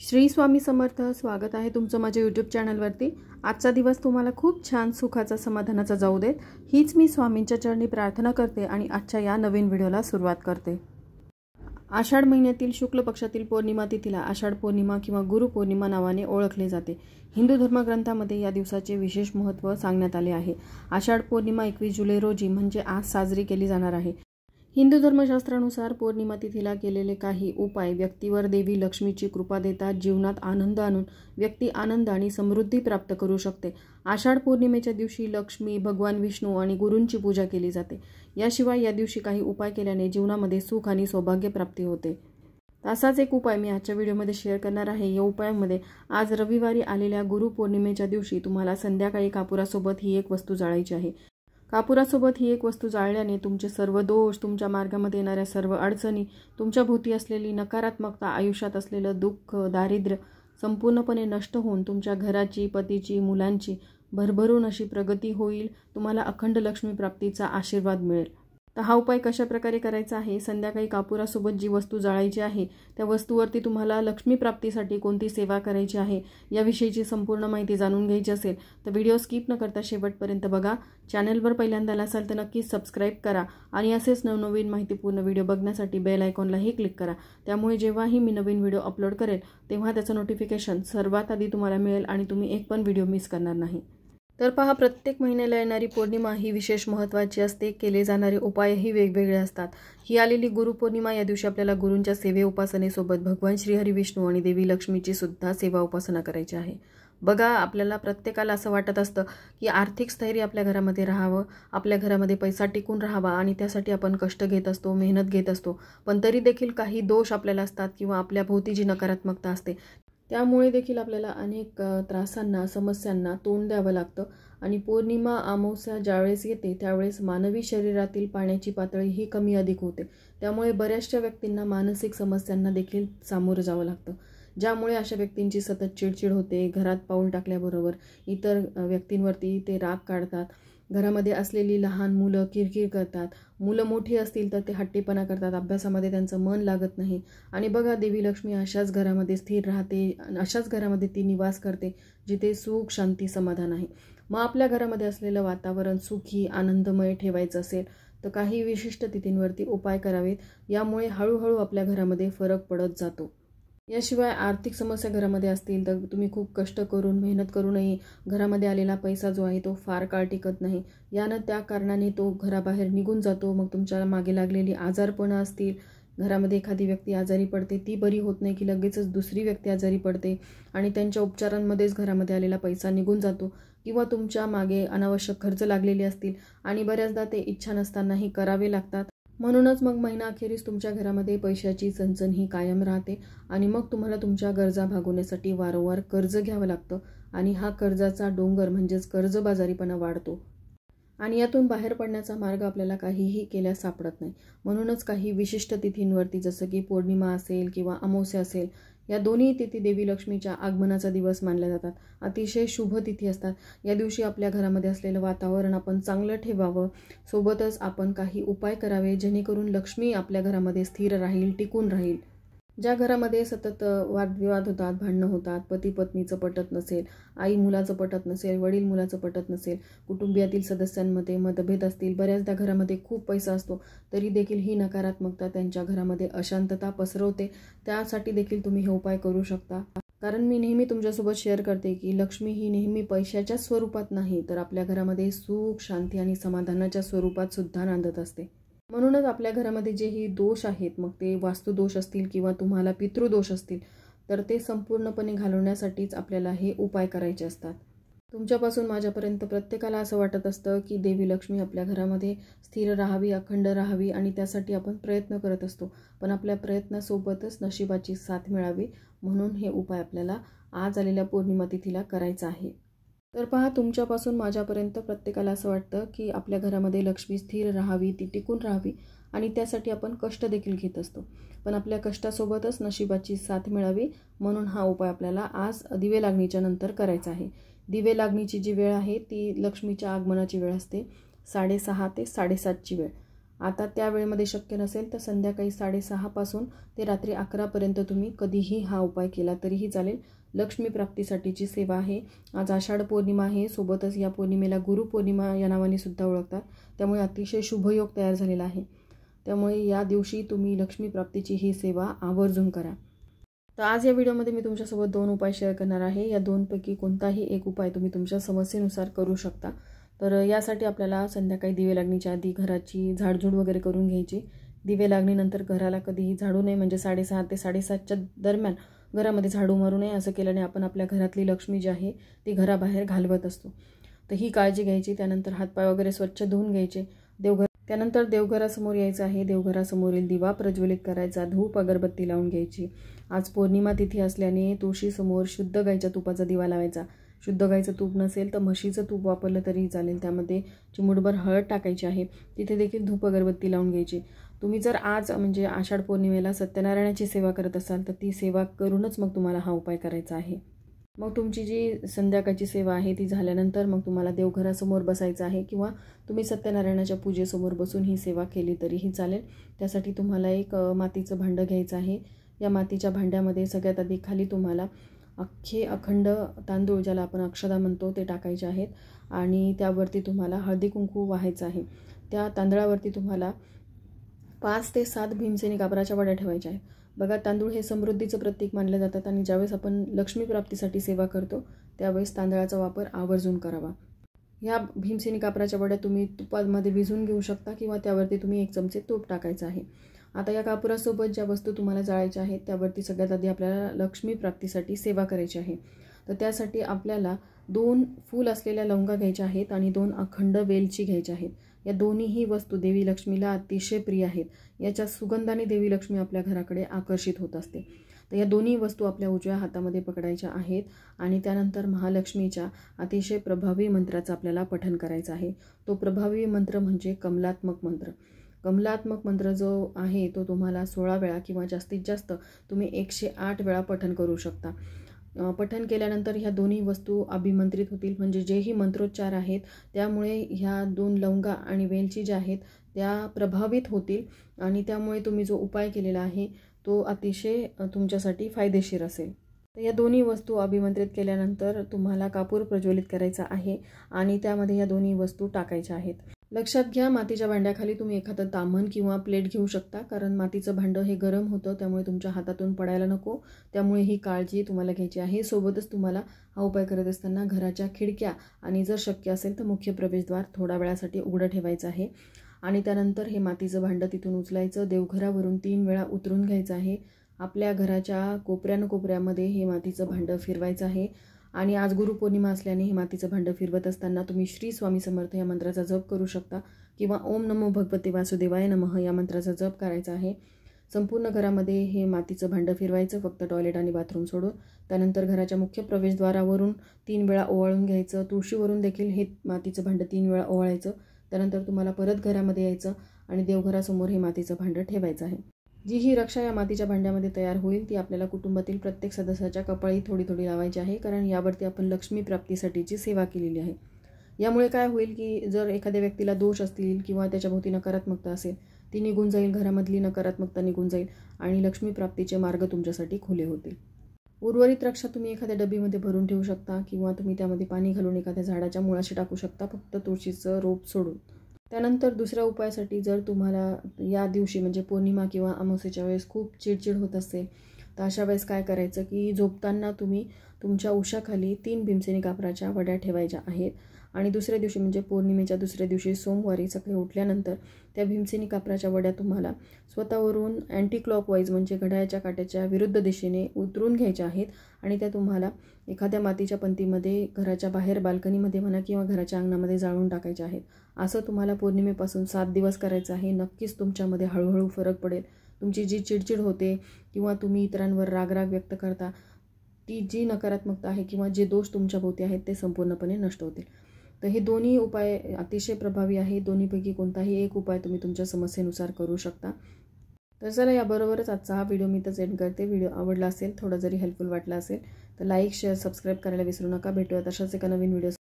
श्री स्वामी समर्थ। स्वागत आहे तुमचं माझ्या यूट्यूब चॅनलवरती। आजचा दिवस तुम्हाला खूप छान सुखाचा समाधानाचा जाऊ देत हीच मी स्वामींच्या चरणी प्रार्थना करते आणि आजच्या या नवीन व्हिडिओला सुरुवात करते। आषाढ महिन्यातील शुक्ल पक्षातील पौर्णिमा तिथीला आषाढ पौर्णिमा किंवा गुरु पौर्णिमा नावाने ओळखले जाते। हिंदू धर्मग्रंथामध्ये या दिवसाचे विशेष महत्त्व सांगण्यात आले आहे। आषाढ पौर्णिमा 21 जुलै रोजी म्हणजे आज साजरी केली जाणार आहे। हिंदू धर्मशास्त्रानुसार पौर्णिमा तिथीला केलेले काही उपाय व्यक्तीवर देवी लक्ष्मीची कृपा देतात, जीवनात आनंद आणून व्यक्ती आनंद आणि समृद्धी प्राप्त करू शकते। आषाढ पौर्णिमेच्या दिवशी लक्ष्मी, भगवान विष्णू आणि गुरूंची पूजा केली जाते। याशिवाय या दिवशी काही उपाय केल्याने जीवनामध्ये सुख आणि सौभाग्य प्राप्ती होते। तसाच एक उपाय मी आजच्या व्हिडिओमध्ये शेअर करणार आहे। या उपायामध्ये आज रविवारी आलेल्या गुरु पौर्णिमेच्या दिवशी तुम्हाला संध्याकाळी कापुरासोबत ही एक वस्तू जाळायची आहे। कापुरासोबत ही एक वस्तू जाळल्याने तुमचे सर्व दोष, तुमच्या मार्गामध्ये येणाऱ्या सर्व अडचणी, तुमच्या भोवती असलेली नकारात्मकता, आयुष्यात असलेलं दुःख, दारिद्र्य संपूर्णपणे नष्ट होऊन तुमच्या घराची, पतीची, मुलांची भरभरून अशी प्रगती होईल। तुम्हाला अखंड लक्ष्मी प्राप्तीचा आशीर्वाद मिळेल। तर हा उपाय कशा प्रकारे करायचा आहे, संध्याकाळी कापुरासोबत जी वस्तू जाळायची आहे त्या वस्तूवरती तुम्हाला लक्ष्मी प्राप्तीसाठी कोणती सेवा करायची आहे याविषयीची संपूर्ण माहिती जाणून घ्यायची असेल तर व्हिडिओ स्किप न करता शेवटपर्यंत बघा। चॅनलवर पहिल्यांदा असाल तर नक्कीच सबस्क्राईब करा आणि असेच नवनवीन माहितीपूर्ण व्हिडिओ बघण्यासाठी बेल आयकॉनलाही क्लिक करा। त्यामुळे जेव्हाही मी नवीन व्हिडिओ अपलोड करेल तेव्हा त्याचं नोटिफिकेशन सर्वात आधी तुम्हाला मिळेल आणि तुम्ही एक पण व्हिडिओ मिस करणार नाही। तर पहा, प्रत्येक महिन्याला येणारी पौर्णिमा ही विशेष महत्त्वाची असते। केले जाणारे उपायही वेगवेगळे असतात। ही आलेली गुरुपौर्णिमा या दिवशी आपल्याला गुरूंच्या सेवे उपासनेसोबत भगवान श्रीहरी विष्णू आणि देवी लक्ष्मीची सुद्धा सेवा उपासना करायची आहे। बघा, आपल्याला प्रत्येकाला असं वाटत असतं की आर्थिक स्थैर्य आपल्या घरामध्ये राहावं, आपल्या घरामध्ये पैसा टिकून राहावा आणि त्यासाठी आपण कष्ट घेत असतो, मेहनत घेत असतो, पण तरी देखील काही दोष आपल्याला असतात किंवा आपल्या भोवती जी नकारात्मकता असते त्यामुळे देखील आपल्याला अनेक त्रासांना, समस्यांना तोंड द्यावं लागतं। आणि पौर्णिमा, अमावस्या ज्यावेळेस येते त्यावेळेस मानवी शरीरातील पाण्याची पातळी ही कमी अधिक होते। त्यामुळे बऱ्याचशा व्यक्तींना मानसिक समस्यांना देखील सामोरं जावं लागतं, ज्यामुळे अशा व्यक्तींची सतत चिडचिड होते। घरात पाऊल टाकल्याबरोबर इतर व्यक्तींवरती ते राग काढतात। घरामध्ये असलेली लहान मुलं किरकिर करतात, मुलं मोठी असतील तर ते हट्टीपणा करतात, अभ्यासामध्ये त्यांचं मन लागत नाही। आणि बघा, देवी लक्ष्मी अशाच घरामध्ये स्थिर राहते, अशाच घरामध्ये ती निवास करते जिथे सुख, शांती, समाधान आहे। मग आपल्या घरामध्ये असलेलं वातावरण सुखी, आनंदमय ठेवायचं असेल तर काही विशिष्ट तिथींवरती उपाय करावेत। यामुळे हळूहळू आपल्या घरामध्ये फरक पडत जातो। याशिवाय आर्थिक समस्या घरामध्ये असतील तर तुम्ही खूप कष्ट करून, मेहनत करूनही घरामध्ये आलेला पैसा जो आहे तो फार काळ टिकत नाही। यानं त्या कारणाने तो घराबाहेर निघून जातो। मग तुमच्या मागे लागलेली आजारपणं असतील, घरामध्ये एखादी व्यक्ती आजारी पडते, ती बरी होत नाही की लगेचच दुसरी व्यक्ती आजारी पडते आणि त्यांच्या उपचारांमध्येच घरामध्ये आलेला पैसा निघून जातो, किंवा तुमच्या मागे अनावश्यक खर्च लागलेले असतील आणि बऱ्याचदा ते इच्छा नसतानाही करावे लागतात। म्हणूनच मग महिना अखेरीस तुमच्या घरामध्ये पैशाची चणचण ही कायम राहते आणि मग तुम्हाला तुमच्या गरजा भागवण्यासाठी वारंवार कर्ज घ्यावं लागतं आणि हा कर्जाचा डोंगर म्हणजेच कर्जबाजारीपणा वाढतो आणि यातून बाहेर पडण्याचा मार्ग आपल्याला काहीही केल्यास सापडत नाही। म्हणूनच काही विशिष्ट तिथींवरती जसं की पौर्णिमा असेल किंवा अमावस्या असेल, या दोन्ही तिथी देवी लक्ष्मीच्या आगमनाचा दिवस मानल्या जातात। अतिशय शुभ तिथी असतात। या दिवशी आपल्या घरामध्ये असलेलं वातावरण आपण चांगलं ठेवावं, सोबतच आपण काही उपाय करावे जेणेकरून लक्ष्मी आपल्या घरामध्ये स्थिर राहील, टिकून राहील। ज्या घरामध्ये सतत वादविवाद होतात, भांडणं होतात, पती पत्नीचं पटत नसेल, आई मुलाचं पटत नसेल, वडील मुलाचं पटत नसेल, कुटुंबियातील सदस्यांमध्ये मतभेद असतील, बऱ्याचदा घरामध्ये खूप पैसा असतो तरी देखील ही नकारात्मकता त्यांच्या घरामध्ये अशांतता पसरवते। त्यासाठी देखील तुम्ही हे उपाय करू शकता। कारण मी नेहमी तुमच्यासोबत शेअर करते की लक्ष्मी ही नेहमी पैशाच्या स्वरूपात नाही तर आपल्या घरामध्ये सुख, शांती आणि समाधानाच्या स्वरूपात सुद्धा नांदत असते। म्हणूनच आपल्या घरामध्ये जेही दोष आहेत, मग ते वास्तुदोष असतील किंवा तुम्हाला पितृदोष असतील, तर ते संपूर्णपणे घालवण्यासाठीच आपल्याला हे उपाय करायचे असतात। तुमच्यापासून माझ्यापर्यंत प्रत्येकाला असं वाटत असतं की देवी लक्ष्मी आपल्या घरामध्ये स्थिर राहावी, अखंड राहावी आणि त्यासाठी आपण प्रयत्न करत असतो, पण आपल्या प्रयत्नासोबतच नशिबाची साथ मिळावी म्हणून हे उपाय आपल्याला आज आलेल्या पौर्णिमा तिथीला करायचा आहे। तर पहा, तुमच्यापासून माझ्यापर्यंत प्रत्येकाला असं वाटतं की आपल्या घरामध्ये लक्ष्मी स्थिर राहावी, ती टिकून राहावी आणि त्यासाठी आपण कष्ट देखील घेत असतो, पण आपल्या कष्टासोबतच नशिबाची साथ मिळावी म्हणून हा उपाय आपल्याला आज दिवे लागणीच्या नंतर करायचा आहे। दिवे लागणीची जी वेळ आहे ती लक्ष्मीच्या आगमनाची वेळ असते, 6:30 ते 7:30ची वेळ। आता त्या वेळेमध्ये शक्य नसेल तर संध्याकाळी 6:30 पासून ते रात्री 11पर्यंत तुम्ही कधीही हा उपाय केला तरीही चालेल. लक्ष्मी प्राप्तीसाठीची सेवा आहे. आज आषाढ पौर्णिमा आहे, सोबतच या पौर्णिमेला गुरुपौर्णिमा या नावाने सुद्धा ओळखतात. त्यामुळे अतिशय शुभयोग तयार झालेला आहे. त्यामुळे या दिवशी तुम्ही लक्ष्मी प्राप्तीची ही सेवा आवर्जून करा. तर आज या व्हिडिओमध्ये मी तुमच्यासोबत 2 उपाय शेअर करणार आहे. या 2पैकी कोणताही एक उपाय तुम्ही तुमच्या समस्येनुसार करू शकता. तर यासाठी आपल्याला संध्याकाळी दिवे लागण्याच्या आधी घराची झाडझूड वगैरे करून घ्यायची. दिवे लागणीनंतर घराला कधीही झाडू नये, म्हणजे 6:30 ते 7:30च्या दरम्यान घरामध्ये झाडू मारू नये. असं केल्याने आपण आपल्या घरातली लक्ष्मी जी आहे ती घराबाहेर घालवत असतो. तर ही काळजी घ्यायची. त्यानंतर हातपाय वगैरे स्वच्छ धुवून घ्यायचे. त्यानंतर देवघरासमोर यायचं आहे. देवघरासमोरील दिवा प्रज्वलित करायचा, धूप अगरबत्ती लावून घ्यायची. आज पौर्णिमा तिथी असल्याने तुळशीसमोर शुद्ध गाईच्या तुपाचा दिवा लावायचा. शुद्ध गाईचं तूप नसेल तर म्हशीचं तूप वापरलं तरीही चालेल. त्यामध्ये चिमूटभर हळद टाकायची आहे. तिथे देखील धूप अगरबत्ती लावून घ्यायची. तुम्ही जर आज म्हणजे आषाढ पौर्णिमेला सत्यनारायणाची सेवा करत असाल तर ती सेवा करूनच मग तुम्हाला हा उपाय करायचा आहे. मग तुमची जी संध्याकाळची सेवा आहे ती झाल्यानंतर मग तुम्हाला देवघरासमोर बसायचं आहे, किंवा तुम्ही सत्यनारायणाच्या पूजेसमोर बसून ही सेवा केली तरीही चालेल. त्यासाठी तुम्हाला एक मातीचं भांडं घ्यायचं आहे. या मातीच्या भांड्यामध्ये सगळ्यात आधी खाली तुम्हाला अखंड तांदूळ, ज्याला आपण अक्षदा म्हणतो, ते टाकायचे आहेत. आणि त्यावरती तुम्हाला हळदी कुंकू वाहायचं आहे. त्या तांदळावरती तुम्हाला 5 ते 7 भीमसेनी कापराच्या वड्या ठेवायच्या आहेत. बघा, तांदूळ हे समृद्धीचं प्रतीक मानले जातात आणि ज्यावेळेस आपण लक्ष्मी प्राप्तीसाठी सेवा करतो त्यावेळेस तांदळाचा वापर आवर्जून करावा. ह्या भीमसेनी कापराच्या वड्या तुम्ही तुपामध्ये भिजवून घेऊ शकता, किंवा त्यावरती तुम्ही 1 चमचे तूप टाकायचं आहे. आता या कापुरासोबत ज्या वस्तू तुम्हाला जाळायच्या आहेत त्यावरती सगळ्यात आधी आपल्याला लक्ष्मी प्राप्तीसाठी सेवा करायची आहे. तर त्यासाठी आपल्याला 2 फूल असलेल्या लवंगा घ्यायच्या आहेत आणि 2 अखंड वेलची घ्यायच्या आहेत. या दोन्हीही वस्तू देवी लक्ष्मीला अतिशय प्रिय आहेत. याच्या सुगंधाने देवी लक्ष्मी आपल्या घराकडे आकर्षित होत असते. तर या दोन्ही वस्तू आपल्या उजव्या हातामध्ये पकडायच्या आहेत आणि त्यानंतर महालक्ष्मीच्या अतिशय प्रभावी मंत्राचं आपल्याला पठण करायचं आहे. तो प्रभावी मंत्र म्हणजे कमलात्मक मंत्र. कमलात्मक मंत्र जो आहे तो तुम्हाला 16 वेळा किंवा जास्तीत जास्त तुम्ही 108 वेळा पठण करू शकता. पठण केल्यानंतर ह्या दोन्ही वस्तू अभिमंत्रित होतील, म्हणजे जेही मंत्रोच्चार आहेत त्यामुळे ह्या 2 लवंगा आणि वेलची ज्या आहेत त्या प्रभावित होतील आणि त्यामुळे तुम्ही जो उपाय केलेला आहे तो अतिशय तुमच्यासाठी फायदेशीर असेल. तर या दोन्ही वस्तू अभिमंत्रित केल्यानंतर तुम्हाला कापूर प्रज्वलित करायचा आहे आणि त्यामध्ये या दोन्ही वस्तू टाकायच्या आहेत. लक्षात घ्या, मातीच्या भांड्याखाली तुम्ही एखादं ताम्हण किंवा प्लेट घेऊ शकता, कारण मातीचं भांडं हे गरम होतं, त्यामुळे तुमच्या हातातून पडायला नको. त्यामुळे ही काळजी तुम्हाला घ्यायची आहे. सोबतच तुम्हाला हा उपाय करत असताना घराच्या खिडक्या आणि जर शक्य असेल तर मुख्य प्रवेशद्वार थोड्या वेळासाठी उघडं ठेवायचं आहे. आणि त्यानंतर हे मातीचं भांडं तिथून उचलायचं, देवघरावरून 3 वेळा उतरून घ्यायचं आहे. आपल्या घराच्या कोपऱ्यामध्ये हे मातीचं भांडं फिरवायचं आहे. आणि आज गुरुपौर्णिमा असल्याने हे मातीचं भांडं फिरवत असताना तुम्ही श्री स्वामी समर्थ या मंत्राचा जप करू शकता, किंवा ओम नमो भगवते वासुदेवाय नमः या मंत्राचा जप करायचा आहे. संपूर्ण घरामध्ये हे मातीचं भांडं फिरवायचं, फक्त टॉयलेट आणि बाथरूम सोडून. त्यानंतर घराच्या मुख्य प्रवेशद्वारावरून 3 वेळा ओवाळून घ्यायचं. तुळशीवरून देखील हे मातीचं भांडं 3 वेळा ओवाळायचं. त्यानंतर तुम्हाला परत घरामध्ये यायचं आणि देवघरासमोर हे मातीचं भांडं ठेवायचं आहे. जी ही रक्षा या मातीच्या भांड्यामध्ये तयार होईल ती आपल्याला कुटुंबातील प्रत्येक सदस्याच्या कपाळी थोडी थोडी लावायची आहे, कारण यावरती आपण लक्ष्मी प्राप्तीसाठीची सेवा केलेली आहे. यामुळे काय होईल की जर एखाद्या व्यक्तीला दोष असतील किंवा त्याच्याभोवती नकारात्मकता असेल ती निघून जाईल, घरामधली नकारात्मकता निघून जाईल आणि लक्ष्मी प्राप्तीचे मार्ग तुमच्यासाठी खुले होतील. उर्वरित रक्षा तुम्ही एखाद्या डबीमध्ये भरून ठेवू शकता, किंवा तुम्ही त्यामध्ये पाणी घालून एखाद्या झाडाच्या मुळाशी टाकू शकता, फक्त तुळशीचं रोप सोडून. त्यानंतर दुसऱ्या उपायासाठी जर तुम्हाला या दिवशी म्हणजे पौर्णिमा किंवा अमावस्येच्या वेळेस खूप चिडचिड होत असेल तर अशा वेळेस काय करायचं की झोपताना तुम्ही तुमच्या उशाखाली 3 भीमसेनी कापराच्या वड्या ठेवायच्या आहेत. आणि दुसऱ्या दिवशी म्हणजे पौर्णिमेच्या दुसऱ्या दिवशी सोमवारी सकाळी उठल्यानंतर त्या भीमसेनी कापराच्या वड्या तुम्हाला स्वतःवरून अँटी क्लॉकवाईज म्हणजे घड्याळाच्या काट्याच्या विरुद्ध दिशेने उतरून घ्यायच्या आहेत. आणि त्या तुम्हाला एखाद्या मातीच्या पंतीमध्ये घराच्या बाहेर बाल्कनीमध्ये म्हणा किंवा घराच्या अंगणामध्ये जाळून टाकायच्या आहेत. असं तुम्हाला पौर्णिमेपासून 7 दिवस करायचं आहे. नक्कीच तुमच्यामध्ये हळूहळू फरक पडेल. तुमची जी चिडचिड होते किंवा तुम्ही इतरांवर रागराग व्यक्त करता ती जी नकारात्मकता आहे किंवा जे दोष तुमच्याभोवती आहेत ते संपूर्णपणे नष्ट होतील. तर हे दोन्ही उपाय अतिशय प्रभावी आहे. दोन्हीपैकी कोणताही एक उपाय तुम्ही तुमच्या समस्येनुसार करू शकता. तर चला, याबरोबरच आजचा हा व्हिडिओ मी इथंच एंड करते. व्हिडिओ आवडला असेल, थोडा जरी हेल्पफुल वाटला असेल तर लाईक, शेअर, सबस्क्राईब करायला विसरू नका. भेटूया तशाच एका नवीन व्हिडिओ